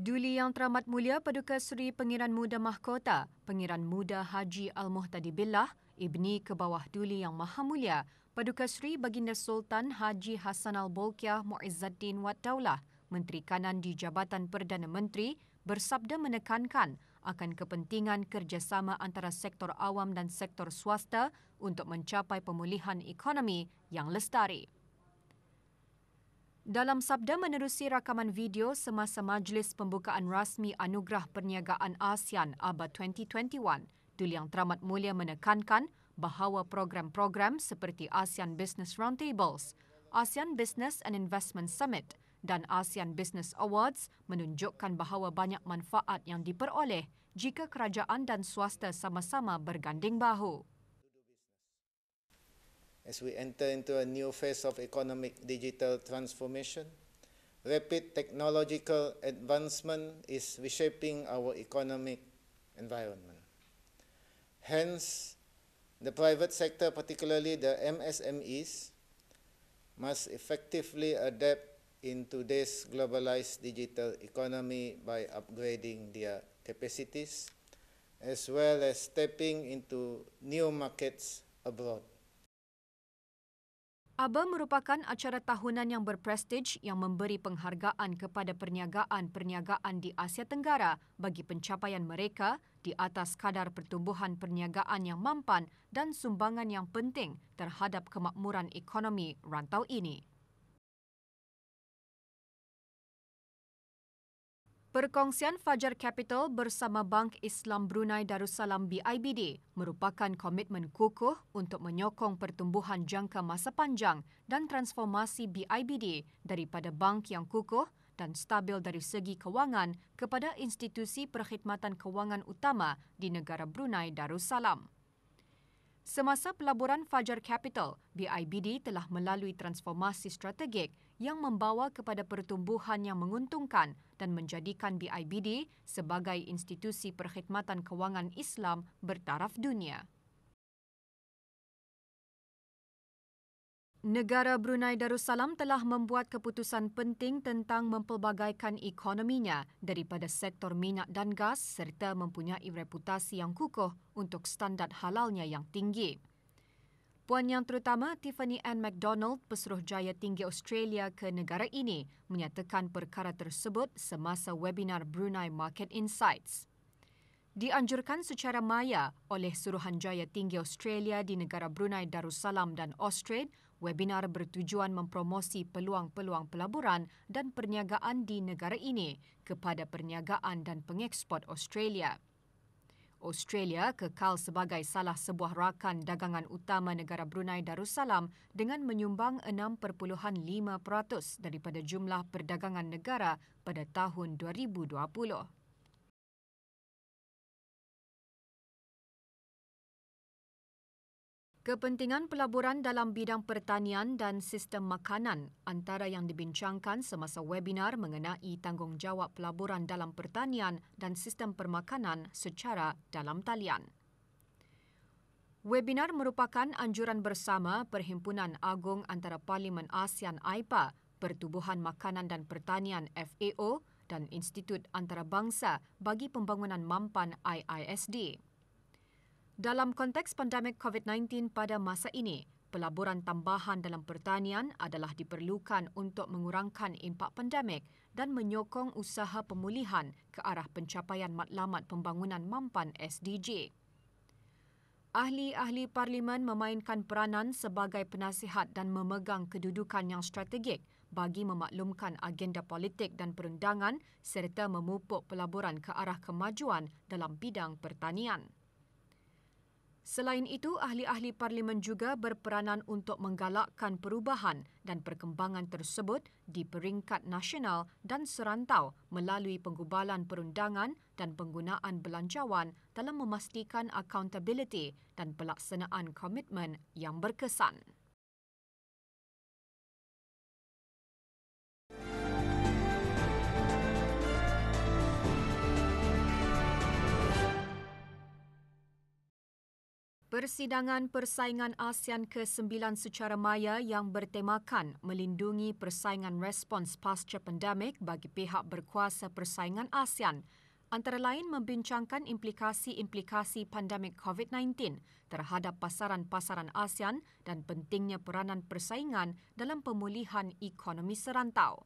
Duli Yang Teramat Mulia Paduka Seri Pengiran Muda Mahkota, Pengiran Muda Haji Al-Muhtadi Billah, Ibni Kebawah Duli Yang Maha Mulia, Paduka Seri Baginda Sultan Haji Hassan Al-Bolkiah Muizzaddin Wad Daulah, Menteri Kanan di Jabatan Perdana Menteri, bersabda menekankan akan kepentingan kerjasama antara sektor awam dan sektor swasta untuk mencapai pemulihan ekonomi yang lestari. Dalam sabda menerusi rakaman video semasa majlis pembukaan rasmi Anugerah Perniagaan ASEAN Abad 2021, Duli Yang Teramat Mulia menekankan bahawa program-program seperti ASEAN Business Roundtables, ASEAN Business and Investment Summit dan ASEAN Business Awards menunjukkan bahawa banyak manfaat yang diperoleh jika kerajaan dan swasta sama-sama berganding bahu. As we enter into a new phase of economic digital transformation, rapid technological advancement is reshaping our economic environment. Hence, the private sector, particularly the MSMEs, must effectively adapt in today's globalized digital economy by upgrading their capacities, as well as stepping into new markets abroad. ABA merupakan acara tahunan yang berprestij yang memberi penghargaan kepada perniagaan-perniagaan di Asia Tenggara bagi pencapaian mereka di atas kadar pertumbuhan perniagaan yang mampan dan sumbangan yang penting terhadap kemakmuran ekonomi rantau ini. Perkongsian Fajar Capital bersama Bank Islam Brunei Darussalam BIBD merupakan komitmen kukuh untuk menyokong pertumbuhan jangka masa panjang dan transformasi BIBD daripada bank yang kukuh dan stabil dari segi kewangan kepada institusi perkhidmatan kewangan utama di negara Brunei Darussalam. Semasa pelaburan Fajar Capital, BIBD telah melalui transformasi strategik yang membawa kepada pertumbuhan yang menguntungkan dan menjadikan BIBD sebagai institusi perkhidmatan kewangan Islam bertaraf dunia. Negara Brunei Darussalam telah membuat keputusan penting tentang mempelbagaikan ekonominya daripada sektor minyak dan gas serta mempunyai reputasi yang kukuh untuk standard halalnya yang tinggi. Puan Yang Terutama Tiffany Ann McDonald, Pesuruhjaya Tinggi Australia ke negara ini, menyatakan perkara tersebut semasa webinar Brunei Market Insights. Dianjurkan secara maya oleh Suruhanjaya Tinggi Australia di negara Brunei Darussalam dan Australia, webinar bertujuan mempromosi peluang-peluang pelaburan dan perniagaan di negara ini kepada perniagaan dan pengeksport Australia. Australia kekal sebagai salah sebuah rakan dagangan utama negara Brunei Darussalam dengan menyumbang 6.5% daripada jumlah perdagangan negara pada tahun 2020. Kepentingan pelaburan dalam bidang pertanian dan sistem makanan antara yang dibincangkan semasa webinar mengenai tanggungjawab pelaburan dalam pertanian dan sistem permakanan secara dalam talian. Webinar merupakan anjuran bersama Perhimpunan Agung Antara Parlimen ASEAN AIPA, Pertubuhan Makanan dan Pertanian FAO dan Institut Antarabangsa bagi Pembangunan Mampan IISD. Dalam konteks pandemik COVID-19 pada masa ini, pelaburan tambahan dalam pertanian adalah diperlukan untuk mengurangkan impak pandemik dan menyokong usaha pemulihan ke arah pencapaian matlamat pembangunan mampan SDG. Ahli-ahli parlimen memainkan peranan sebagai penasihat dan memegang kedudukan yang strategik bagi memaklumkan agenda politik dan perundangan serta memupuk pelaburan ke arah kemajuan dalam bidang pertanian. Selain itu, ahli-ahli parlimen juga berperanan untuk menggalakkan perubahan dan perkembangan tersebut di peringkat nasional dan serantau melalui penggubalan perundangan dan penggunaan belanjawan dalam memastikan accountability dan pelaksanaan komitmen yang berkesan. Persidangan Persaingan ASEAN ke-9 secara maya yang bertemakan melindungi persaingan respons pasca pandemik bagi pihak berkuasa persaingan ASEAN antara lain membincangkan implikasi-implikasi pandemik COVID-19 terhadap pasaran-pasaran ASEAN dan pentingnya peranan persaingan dalam pemulihan ekonomi serantau.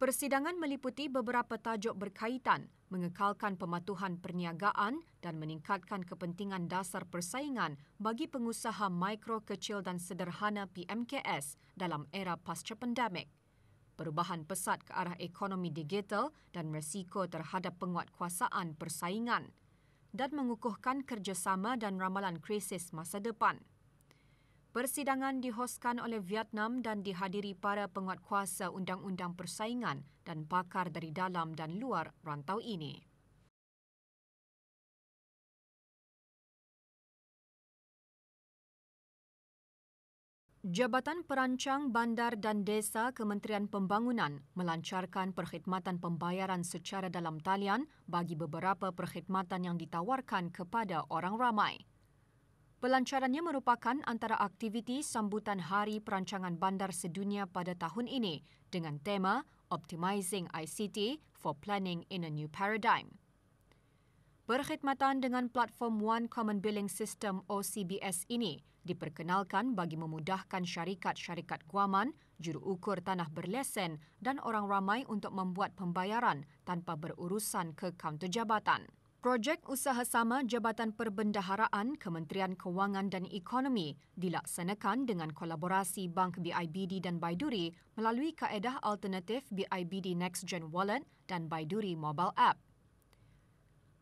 Persidangan meliputi beberapa tajuk berkaitan, mengekalkan pematuhan perniagaan dan meningkatkan kepentingan dasar persaingan bagi pengusaha mikro, kecil dan sederhana PMKS dalam era pasca pandemik. Perubahan pesat ke arah ekonomi digital dan risiko terhadap penguatkuasaan persaingan dan mengukuhkan kerjasama dan ramalan krisis masa depan. Persidangan dihoskan oleh Vietnam dan dihadiri para penguatkuasa undang-undang persaingan dan pakar dari dalam dan luar rantau ini. Jabatan Perancang Bandar dan Desa Kementerian Pembangunan melancarkan perkhidmatan pembayaran secara dalam talian bagi beberapa perkhidmatan yang ditawarkan kepada orang ramai. Pelancarannya merupakan antara aktiviti sambutan Hari Perancangan Bandar Sedunia pada tahun ini dengan tema Optimizing ICT for Planning in a New Paradigm. Perkhidmatan dengan platform One Common Billing System OCBS ini diperkenalkan bagi memudahkan syarikat-syarikat guaman, juruukur tanah berlesen dan orang ramai untuk membuat pembayaran tanpa berurusan ke kaunter jabatan. Projek usaha sama Jabatan Perbendaharaan Kementerian Kewangan dan Ekonomi dilaksanakan dengan kolaborasi Bank BIBD dan Baiduri melalui kaedah alternatif BIBD Next Gen Wallet dan Baiduri Mobile App.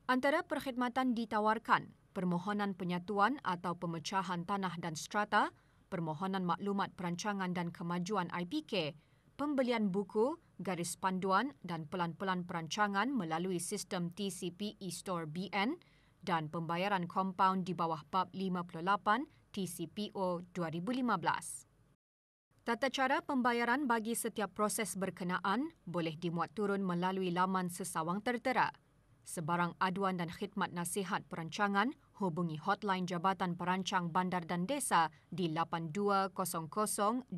Antara perkhidmatan ditawarkan, permohonan penyatuan atau pemecahan tanah dan strata, permohonan maklumat perancangan dan kemajuan IPK, pembelian buku, garis panduan dan pelan-pelan perancangan melalui sistem TCP eStore BN dan pembayaran kompaun di bawah Bab 58 TCPO 2015. Tata cara pembayaran bagi setiap proses berkenaan boleh dimuat turun melalui laman sesawang tertera. Sebarang aduan dan khidmat nasihat perancangan, hubungi hotline Jabatan Perancang Bandar dan Desa di 8200-222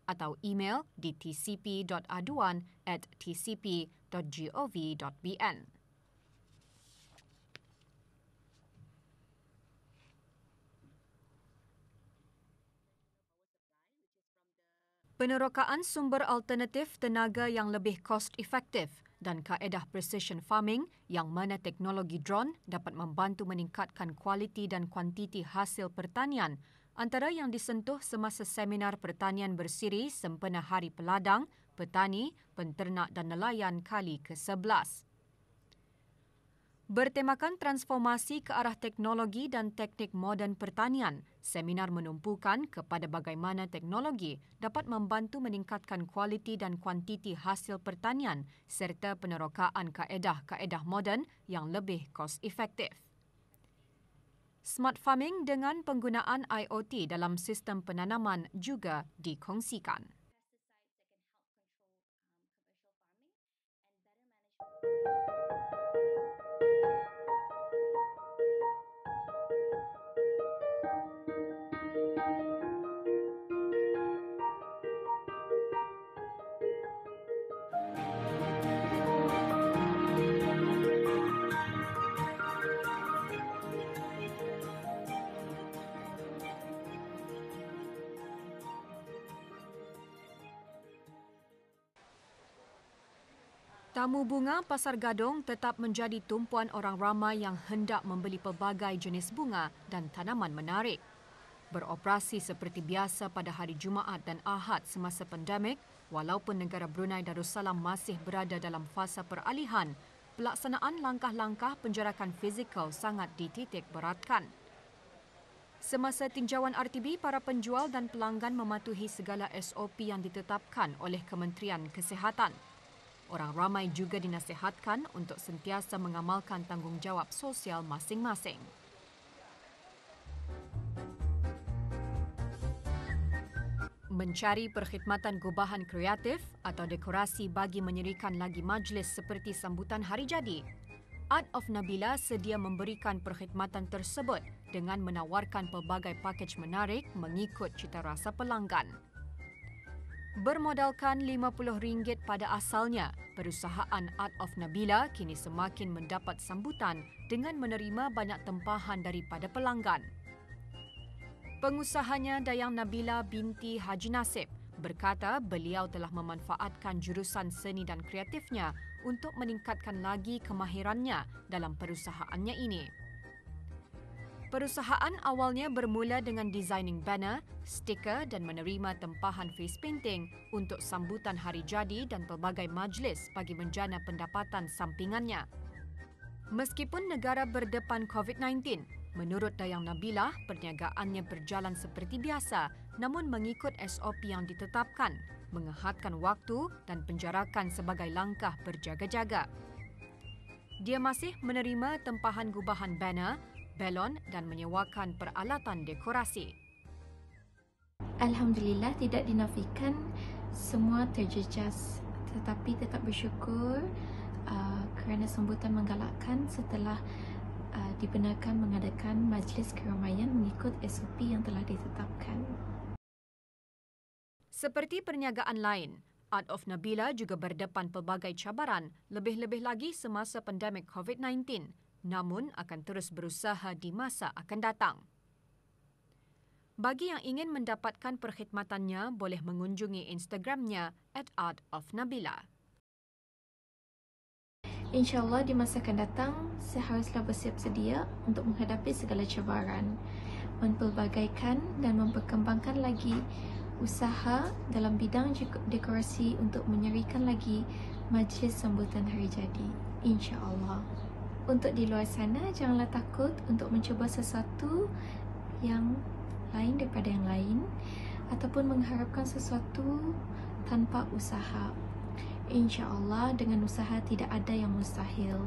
atau email di tcp.aduan@tcp.gov.bn. Penerokaan sumber alternatif tenaga yang lebih kos-efektif dan kaedah precision farming yang mana teknologi drone dapat membantu meningkatkan kualiti dan kuantiti hasil pertanian antara yang disentuh semasa seminar pertanian bersiri sempena Hari Peladang, Petani, Penternak dan Nelayan kali ke-11. Bertemakan transformasi ke arah teknologi dan teknik moden pertanian, seminar menumpukan kepada bagaimana teknologi dapat membantu meningkatkan kualiti dan kuantiti hasil pertanian serta penerokaan kaedah-kaedah moden yang lebih kos-efektif. Smart farming dengan penggunaan IoT dalam sistem penanaman juga dikongsikan. Tamu bunga Pasar Gadong tetap menjadi tumpuan orang ramai yang hendak membeli pelbagai jenis bunga dan tanaman menarik. Beroperasi seperti biasa pada hari Jumaat dan Ahad semasa pandemik, walaupun negara Brunei Darussalam masih berada dalam fasa peralihan, pelaksanaan langkah-langkah penjarakan fizikal sangat dititik beratkan. Semasa tinjauan RTB, para penjual dan pelanggan mematuhi segala SOP yang ditetapkan oleh Kementerian Kesihatan. Orang ramai juga dinasihatkan untuk sentiasa mengamalkan tanggungjawab sosial masing-masing. Mencari perkhidmatan gubahan kreatif atau dekorasi bagi menyerikan lagi majlis seperti sambutan hari jadi. Art of Nabila sedia memberikan perkhidmatan tersebut dengan menawarkan pelbagai pakej menarik mengikut citarasa pelanggan. Bermodalkan RM50 pada asalnya, perusahaan Art of Nabila kini semakin mendapat sambutan dengan menerima banyak tempahan daripada pelanggan. Pengusahanya Dayang Nabila binti Haji Nasib berkata beliau telah memanfaatkan jurusan seni dan kreatifnya untuk meningkatkan lagi kemahirannya dalam perusahaannya ini. Perusahaan awalnya bermula dengan designing banner, stiker dan menerima tempahan face painting untuk sambutan hari jadi dan pelbagai majlis bagi menjana pendapatan sampingannya. Meskipun negara berdepan COVID-19, menurut Dayang Nabila, perniagaannya berjalan seperti biasa namun mengikut SOP yang ditetapkan, mengehadkan waktu dan penjarakan sebagai langkah berjaga-jaga. Dia masih menerima tempahan gubahan banner, belon dan menyewakan peralatan dekorasi. Alhamdulillah, tidak dinafikan semua terjejas, tetapi tetap bersyukur kerana sambutan menggalakkan setelah dibenarkan mengadakan majlis keramaian mengikut SOP yang telah ditetapkan. Seperti perniagaan lain, Art of Nabila juga berdepan pelbagai cabaran, lebih-lebih lagi semasa pandemik COVID-19. Namun akan terus berusaha di masa akan datang. Bagi yang ingin mendapatkan perkhidmatannya, boleh mengunjungi Instagramnya @artofnabila. InsyaAllah di masa akan datang, saya haruslah bersiap sedia untuk menghadapi segala cabaran, mempelbagaikan dan memperkembangkan lagi usaha dalam bidang dekorasi untuk menyerikan lagi majlis sambutan hari jadi. InsyaAllah. Untuk di luar sana, janganlah takut untuk mencuba sesuatu yang lain daripada yang lain ataupun mengharapkan sesuatu tanpa usaha. InsyaAllah dengan usaha tidak ada yang mustahil.